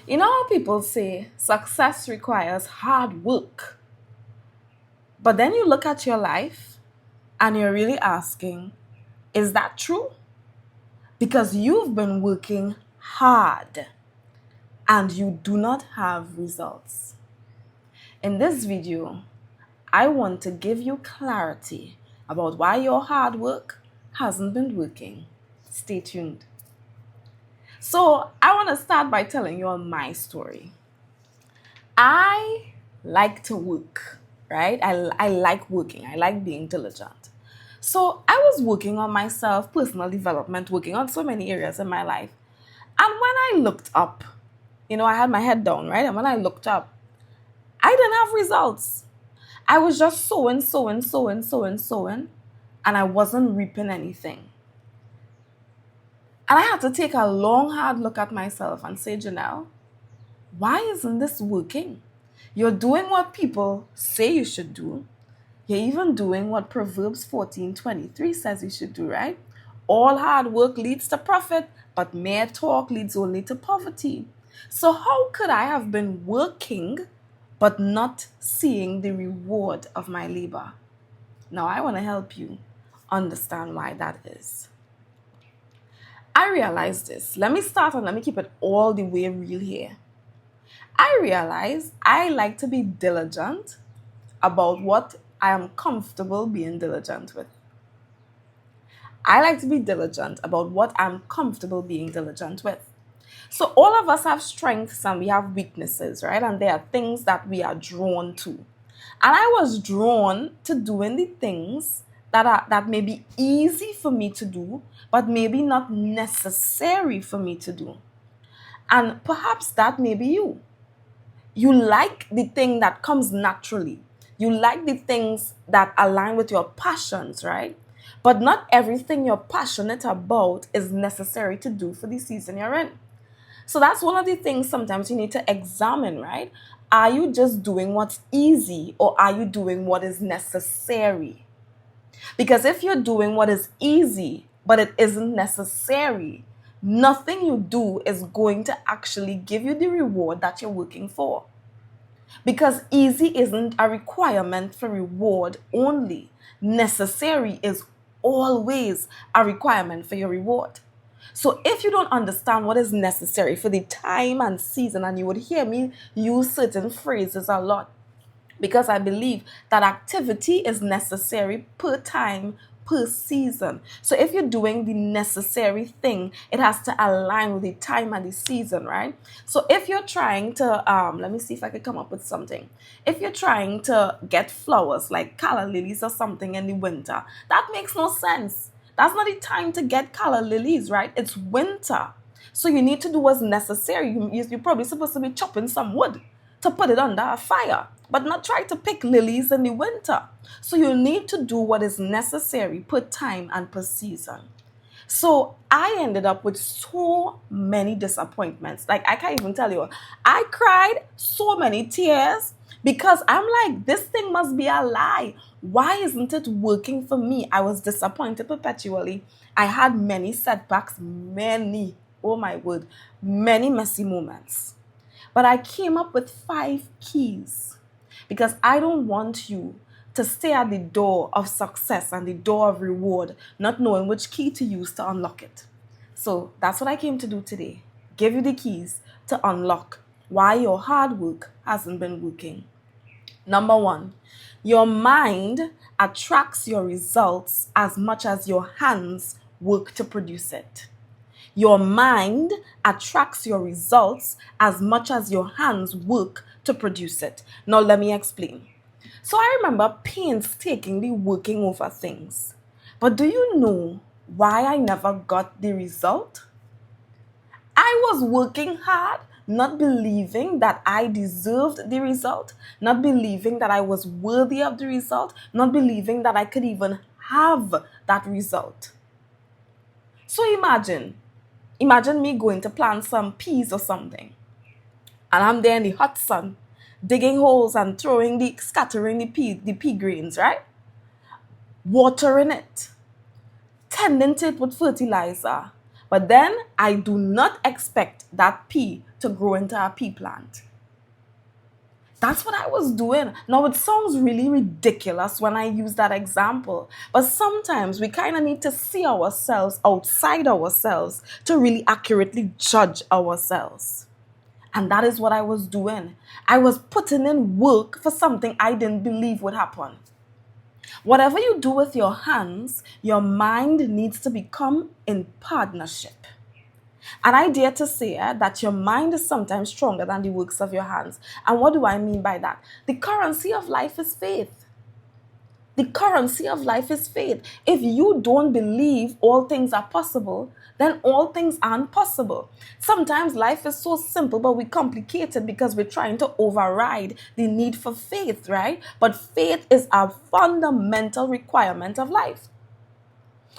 You know how people say success requires hard work, but then you look at your life and you're really asking, is that true? Because you've been working hard and you do not have results. In this video, I want to give you clarity about why your hard work hasn't been working. Stay tuned. So, I want to start by telling you all my story. I like to work, right? I like working. I like being diligent. So I was working on myself, personal development, working on so many areas in my life. And when I looked up, I had my head down, right? And when I looked up, I didn't have results. I was just sowing, and I wasn't reaping anything. And I had to take a long, hard look at myself and say, Janelle, why isn't this working? You're doing what people say you should do. You're even doing what Proverbs 14:23 says you should do, right? All hard work leads to profit, but mere talk leads only to poverty. So how could I have been working but not seeing the reward of my labor? Now I want to help you understand why that is. I realized this. Let me start and let me keep it all the way real here. I realized I like to be diligent about what I am comfortable being diligent with. I like to be diligent about what I'm comfortable being diligent with. So all of us have strengths and we have weaknesses, right? And there are things that we are drawn to. And I was drawn to doing the things that may be easy for me to do, but maybe not necessary for me to do. And perhaps that may be you. You like the thing that comes naturally. You like the things that align with your passions, right? But not everything you're passionate about is necessary to do for the season you're in. So that's one of the things sometimes you need to examine, right? Are you just doing what's easy or are you doing what is necessary? Because if you're doing what is easy, but it isn't necessary, nothing you do is going to actually give you the reward that you're working for. Because easy isn't a requirement for reward only. Necessary is always a requirement for your reward. So if you don't understand what is necessary for the time and season, and you would hear me use certain phrases a lot, because I believe that activity is necessary per time, per season. So if you're doing the necessary thing, it has to align with the time and the season, right? So if you're trying to, let me see if I could come up with something. If you're trying to get flowers like calla lilies or something in the winter, that makes no sense. That's not the time to get calla lilies, right? It's winter. So you need to do what's necessary. You're probably supposed to be chopping some wood to put it under a fire, but not try to pick lilies in the winter. So you need to do what is necessary per time and per season. So I ended up with so many disappointments. Like I can't even tell you. I cried so many tears because I'm like, this thing must be a lie. Why isn't it working for me? I was disappointed perpetually. I had many setbacks, oh my word, many messy moments. But I came up with 5 keys because I don't want you to stay at the door of success and the door of reward, not knowing which key to use to unlock it. So that's what I came to do today. Give you the keys to unlock why your hard work hasn't been working. Number 1, your mind attracts your results as much as your hands work to produce it. Your mind attracts your results as much as your hands work to produce it. Now, let me explain. So, I remember painstakingly working over things. But do you know why I never got the result? I was working hard, not believing that I deserved the result, not believing that I was worthy of the result, not believing that I could even have that result. So, imagine me going to plant some peas or something. And I'm there in the hot sun, digging holes and scattering the pea grains, right? Watering it, tending to it with fertilizer, But then I do not expect that pea to grow into a pea plant. That's what I was doing. Now, it sounds really ridiculous when I use that example, but sometimes we kind of need to see ourselves outside ourselves to really accurately judge ourselves. And that is what I was doing. I was putting in work for something I didn't believe would happen. Whatever you do with your hands, your mind needs to become in partnership. And I dare to say that your mind is sometimes stronger than the works of your hands. And what do I mean by that? The currency of life is faith. The currency of life is faith. If you don't believe all things are possible, then all things aren't possible. Sometimes life is so simple, but we complicate it because we're trying to override the need for faith, right? But faith is a fundamental requirement of life.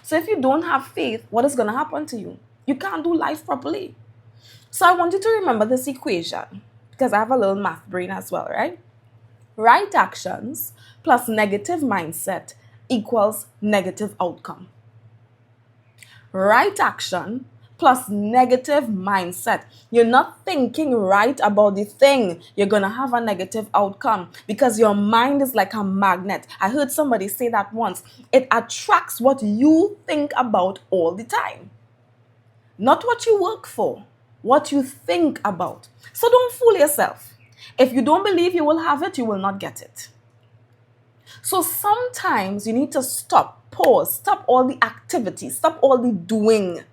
So if you don't have faith, what is going to happen to you? You can't do life properly. So I want you to remember this equation because I have a little math brain as well, right? Right actions plus negative mindset equals negative outcome. Right action plus negative mindset. You're not thinking right about the thing, you're going to have a negative outcome because your mind is like a magnet. I heard somebody say that once. It attracts what you think about all the time. Not what you work for, what you think about. So don't fool yourself. If you don't believe you will have it, you will not get it. So sometimes you need to stop, pause, stop all the activities, stop all the doing,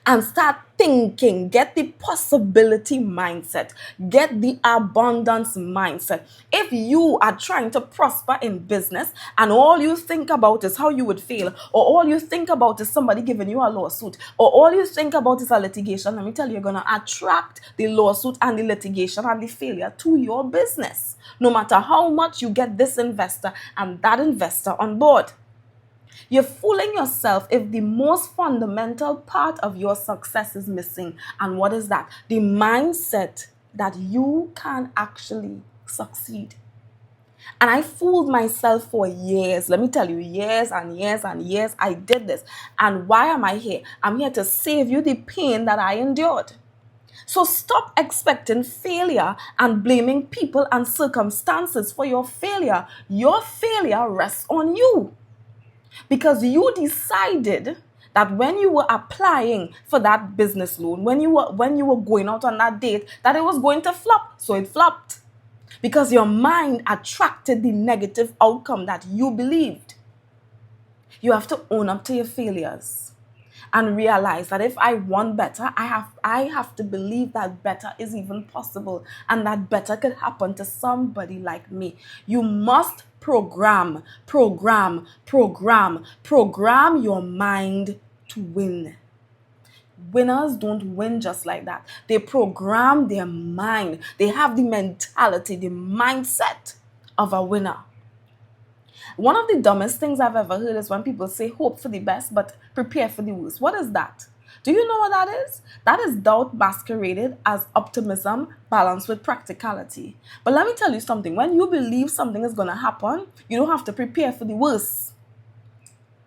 and start thinking. Get the possibility mindset. Get the abundance mindset. If you are trying to prosper in business and all you think about is how you would fail, or all you think about is somebody giving you a lawsuit, or all you think about is a litigation, let me tell you, you're going to attract the lawsuit and the litigation and the failure to your business. No matter how much you get this investor and that investor on board. You're fooling yourself if the most fundamental part of your success is missing. And what is that? The mindset that you can actually succeed. And I fooled myself for years. Let me tell you, years and years and years I did this. And why am I here? I'm here to save you the pain that I endured. So stop expecting failure and blaming people and circumstances for your failure. Your failure rests on you. Because you decided that when you were applying for that business loan, when you were going out on that date, that it was going to flop. So it flopped. Because your mind attracted the negative outcome that you believed. You have to own up to your failures and realize that if I want better, I have to believe that better is even possible and that better could happen to somebody like me. You must program your mind to win. Winners don't win just like that. They program their mind. They have the mentality, the mindset of a winner. One of the dumbest things I've ever heard is when people say hope for the best but prepare for the worst. What is that? Do you know what that is? That is doubt masqueraded as optimism balanced with practicality. But let me tell you something. When you believe something is going to happen, you don't have to prepare for the worst.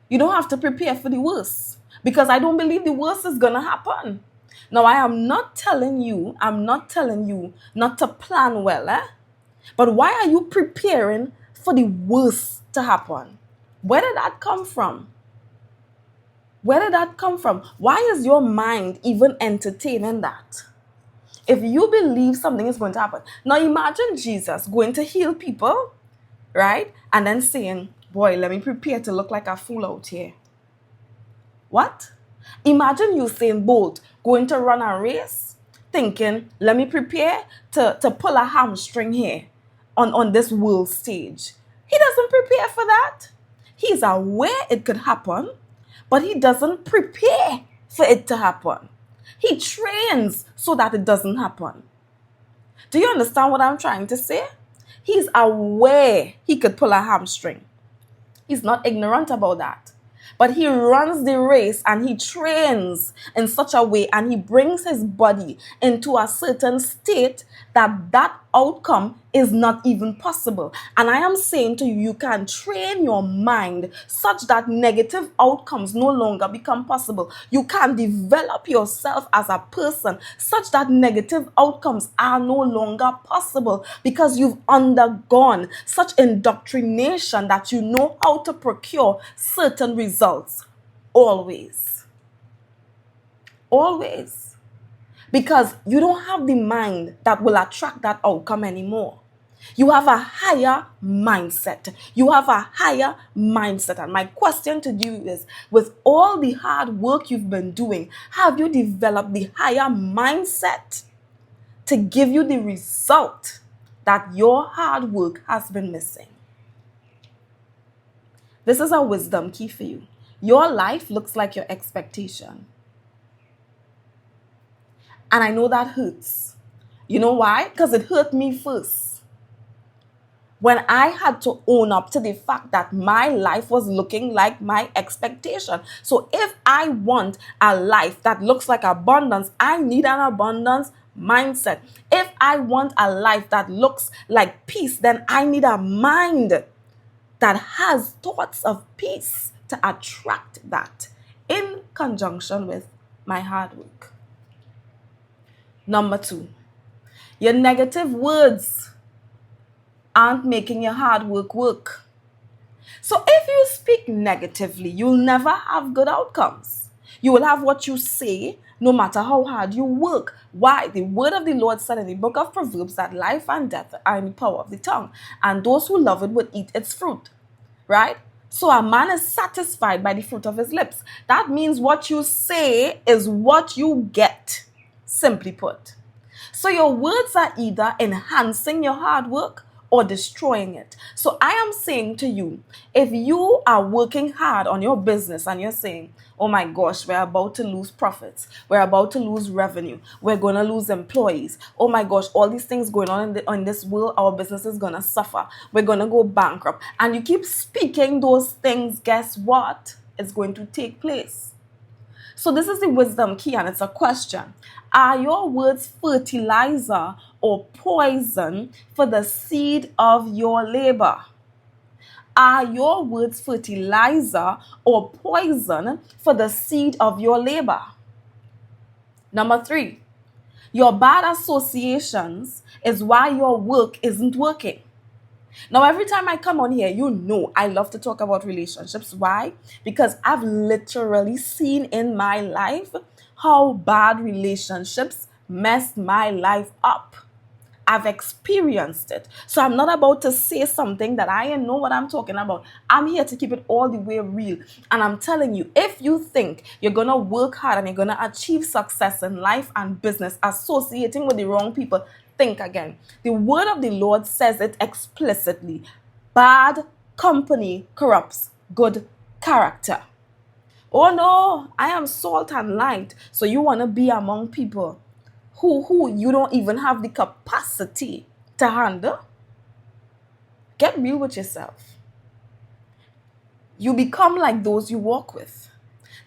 You don't have to prepare for the worst because I don't believe the worst is going to happen. Now, I am not telling you not to plan well, But why are you preparing for the worst to happen? Where did that come from? Where did that come from? Why is your mind even entertaining that? If you believe something is going to happen. Now imagine Jesus going to heal people, right? And then saying, boy, let me prepare to look like a fool out here. What? Imagine Usain Bolt going to run a race thinking, let me prepare to pull a hamstring here on this world stage. He doesn't prepare for that. He's aware it could happen, but he doesn't prepare for it to happen. He trains so that it doesn't happen. Do you understand what I'm trying to say? He's aware he could pull a hamstring. He's not ignorant about that. But he runs the race and he trains in such a way and he brings his body into a certain state that outcome is not even possible. And I am saying to you, you can train your mind such that negative outcomes no longer become possible. You can develop yourself as a person such that negative outcomes are no longer possible because you've undergone such indoctrination that you know how to procure certain results. Always. Always. Because you don't have the mind that will attract that outcome anymore. You have a higher mindset. You have a higher mindset. And my question to you is, with all the hard work you've been doing, have you developed the higher mindset to give you the result that your hard work has been missing? This is a wisdom key for you. Your life looks like your expectation. And I know that hurts. You know why? Because it hurt me first. When I had to own up to the fact that my life was looking like my expectation. So if I want a life that looks like abundance, I need an abundance mindset. If I want a life that looks like peace, then I need a mind that has thoughts of peace to attract that in conjunction with my hard work. Number 2, your negative words aren't making your hard work work. So if you speak negatively, you'll never have good outcomes. You will have what you say no matter how hard you work. Why? The word of the Lord said in the book of Proverbs that life and death are in the power of the tongue, and those who love it will eat its fruit. Right? So a man is satisfied by the fruit of his lips. That means what you say is what you get, simply put. So your words are either enhancing your hard work or destroying it. So I am saying to you, if you are working hard on your business and you're saying, oh my gosh, we're about to lose profits, we're about to lose revenue, we're going to lose employees, oh my gosh, all these things going on in this world, our business is going to suffer, we're going to go bankrupt, and you keep speaking those things, guess what? It's going to take place. So this is the wisdom key, and it's a question. Are your words fertilizer or poison for the seed of your labor? Are your words fertilizer or poison for the seed of your labor? Number 3, your bad associations is why your work isn't working. Now, every time I come on here, you know I love to talk about relationships. Why? Because I've literally seen in my life how bad relationships messed my life up. I've experienced it. So I'm not about to say something that I know what I'm talking about. I'm here to keep it all the way real. And I'm telling you, if you think you're going to work hard and you're going to achieve success in life and business associating with the wrong people, think again. The word of the Lord says it explicitly. Bad company corrupts good character. Oh no, I am salt and light. So you want to be among people who you don't even have the capacity to handle? Get real with yourself. You become like those you walk with.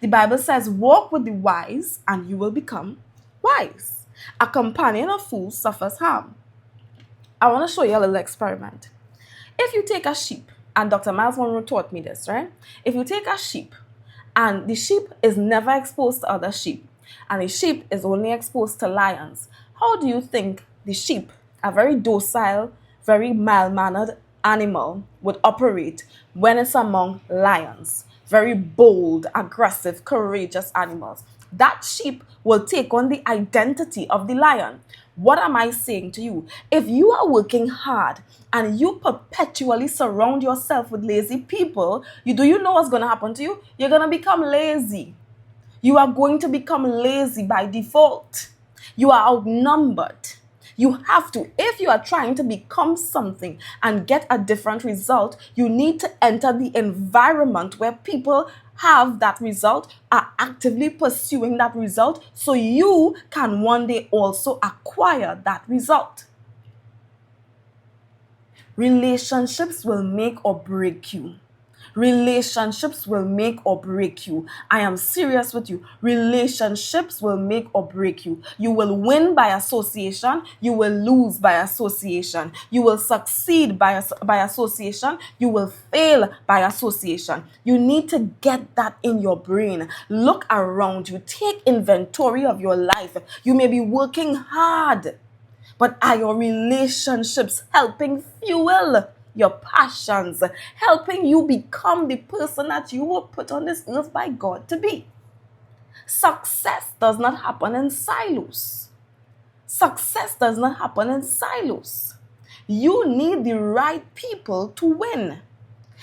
The Bible says, walk with the wise and you will become wise. A companion of fools suffers harm. I want to show you a little experiment. If you take a sheep, and Dr. Miles Monroe taught me this, right? If you take a sheep and the sheep is never exposed to other sheep, and the sheep is only exposed to lions, how do you think the sheep, a very docile, very mild-mannered animal, would operate when it's among lions? Very bold, aggressive, courageous animals. That sheep will take on the identity of the lion. What am I saying to you? If you are working hard and you perpetually surround yourself with lazy people, do you know what's going to happen to you? You're going to become lazy. You are going to become lazy by default. You are outnumbered. You have to, if you are trying to become something and get a different result, you need to enter the environment where people have that result, are actively pursuing that result, so you can one day also acquire that result. Relationships will make or break you. Relationships will make or break you. I am serious with you. Relationships will make or break you. You will win by association. You will lose by association. You will succeed by association. You will fail by association. You need to get that in your brain. Look around you. Take inventory of your life. You may be working hard, but are your relationships helping fuel your passions, helping you become the person that you were put on this earth by God to be? Success does not happen in silos. Success does not happen in silos. You need the right people to win.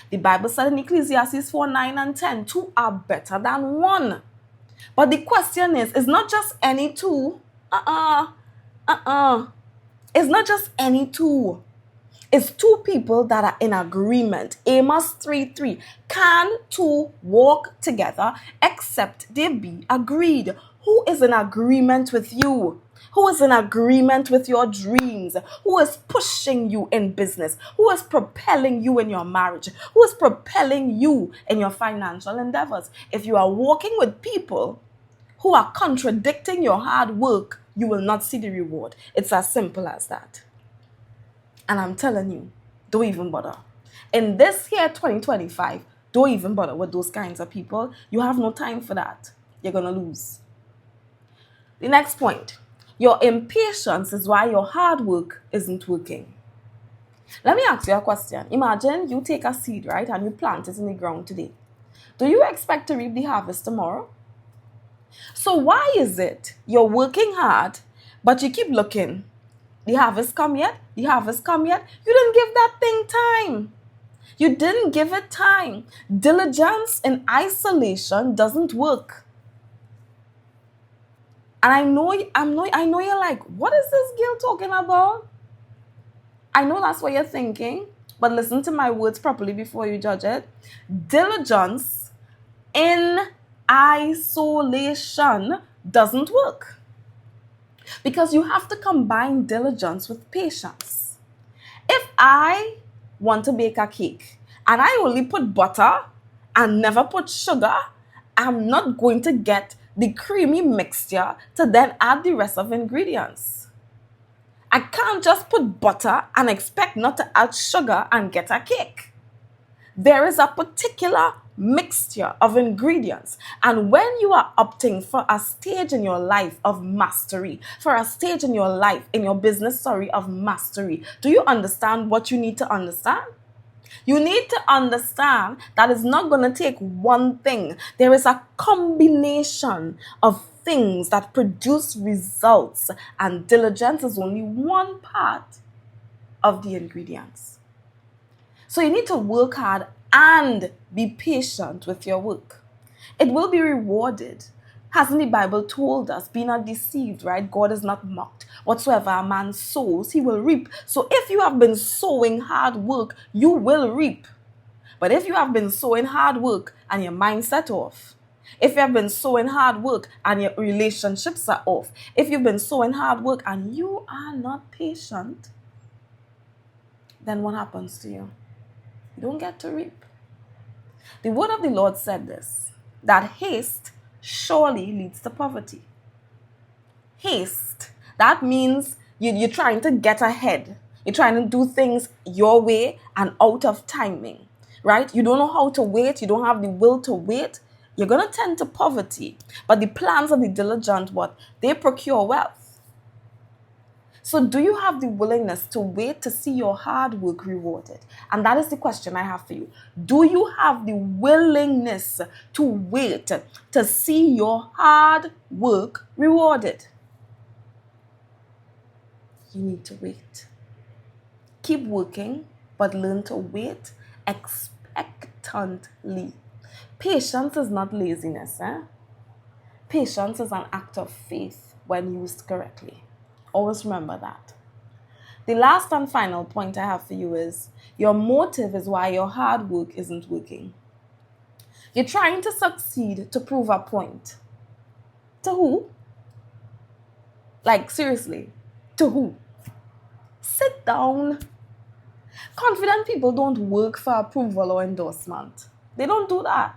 The Bible said in Ecclesiastes 4:9 and 10, two are better than one. But the question is, it's not just any two. It's not just any two. It's two people that are in agreement. Amos 3:3. Can two walk together except they be agreed? Who is in agreement with you? Who is in agreement with your dreams? Who is pushing you in business? Who is propelling you in your marriage? Who is propelling you in your financial endeavors? If you are walking with people who are contradicting your hard work, you will not see the reward. It's as simple as that. And I'm telling you, don't even bother. In this year 2025, don't even bother with those kinds of people. You have no time for that. You're going to lose. The next point. Your impatience is why your hard work isn't working. Let me ask you a question. Imagine you take a seed, right, and you plant it in the ground today. Do you expect to reap the harvest tomorrow? So why is it you're working hard, but you keep looking? The harvest come yet? The harvest come yet? You didn't give that thing time. You didn't give it time. Diligence in isolation doesn't work. And I know you're like, what is this girl talking about? I know that's what you're thinking, but listen to my words properly before you judge it. Diligence in isolation doesn't work. Because you have to combine diligence with patience. If I want to bake a cake and I only put butter and never put sugar, I'm not going to get the creamy mixture to then add the rest of ingredients. I can't just put butter and expect not to add sugar and get a cake. There is a particular mixture of ingredients. And when you are opting for a stage in your life of mastery, for a stage in your life, in your business, of mastery, do you understand what you need to understand? You need to understand that it's not going to take one thing. There is a combination of things that produce results, and diligence is only one part of the ingredients. So you need to work hard and be patient with your work. It will be rewarded. Hasn't the Bible told us, be not deceived, right? God is not mocked. Whatsoever a man sows, he will reap. So if you have been sowing hard work, you will reap. But if you have been sowing hard work and your mindset off, if you have been sowing hard work and your relationships are off, if you've been sowing hard work and you are not patient, then what happens to you? You don't get to reap. The word of the Lord said this, that haste surely leads to poverty. Haste, that means you're trying to get ahead. You're trying to do things your way and out of timing, right? You don't know how to wait. You don't have the will to wait. You're going to tend to poverty. But the plans of the diligent, what? They procure wealth. So do you have the willingness to wait to see your hard work rewarded? And that is the question I have for you. Do you have the willingness to wait to see your hard work rewarded? You need to wait. Keep working, but learn to wait expectantly. Patience is not laziness. Patience is an act of faith when used correctly. Always remember that. The last and final point I have for you is your motive is why your hard work isn't working. You're trying to succeed to prove a point. To who? Like, seriously, to who? Sit down. Confident people don't work for approval or endorsement. They don't do that.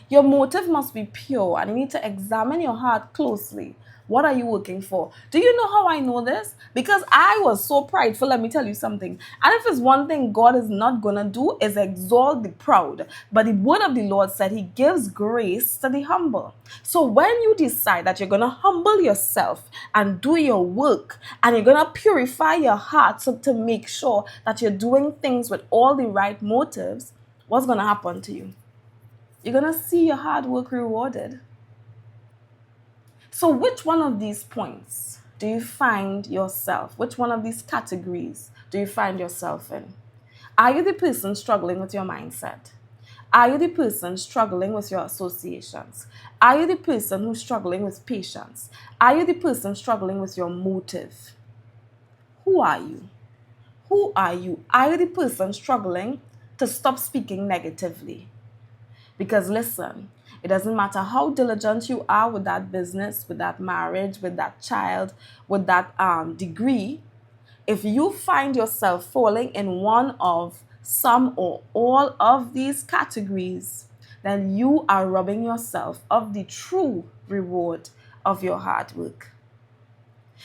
Your motive must be pure, and you need to examine your heart closely. What are you working for? Do you know how I know this? Because I was so prideful. Let me tell you something. And if it's one thing God is not going to do is exalt the proud. But the word of the Lord said he gives grace to the humble. So when you decide that you're going to humble yourself and do your work, and you're going to purify your heart so to make sure that you're doing things with all the right motives, what's going to happen to you? You're going to see your hard work rewarded. So which one of these points do you find yourself? Which one of these categories do you find yourself in? Are you the person struggling with your mindset? Are you the person struggling with your associations? Are you the person who's struggling with patience? Are you the person struggling with your motive? Who are you? Who are you? Are you the person struggling to stop speaking negatively? Because listen, it doesn't matter how diligent you are with that business, with that marriage, with that child, with that degree, if you find yourself falling in one of some or all of these categories, then you are robbing yourself of the true reward of your hard work.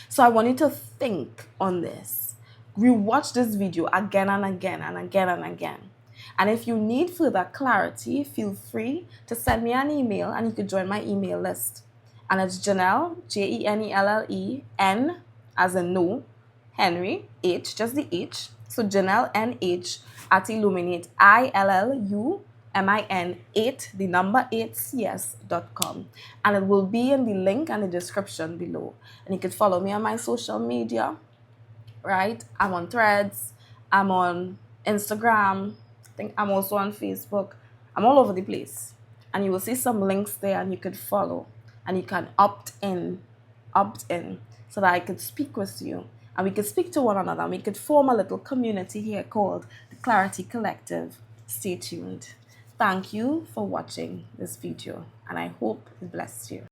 So I want you to think on this. Rewatch this video again and again and again and again. And if you need further clarity, feel free to send me an email and you can join my email list. And it's Janelle, Jenellen, as in no, Henry, H, just the H. So Janelle NH at Illuminate, ILLUMIN 8, the number 8 cs.com. And it will be in the link and the description below. And you can follow me on my social media, right? I'm on Threads, I'm on Instagram, I think I'm also on Facebook. I'm all over the place. And you will see some links there and you could follow. And you can opt in, so that I could speak with you. And we could speak to one another. And we could form a little community here called the Clarity Collective. Stay tuned. Thank you for watching this video. And I hope it blessed you.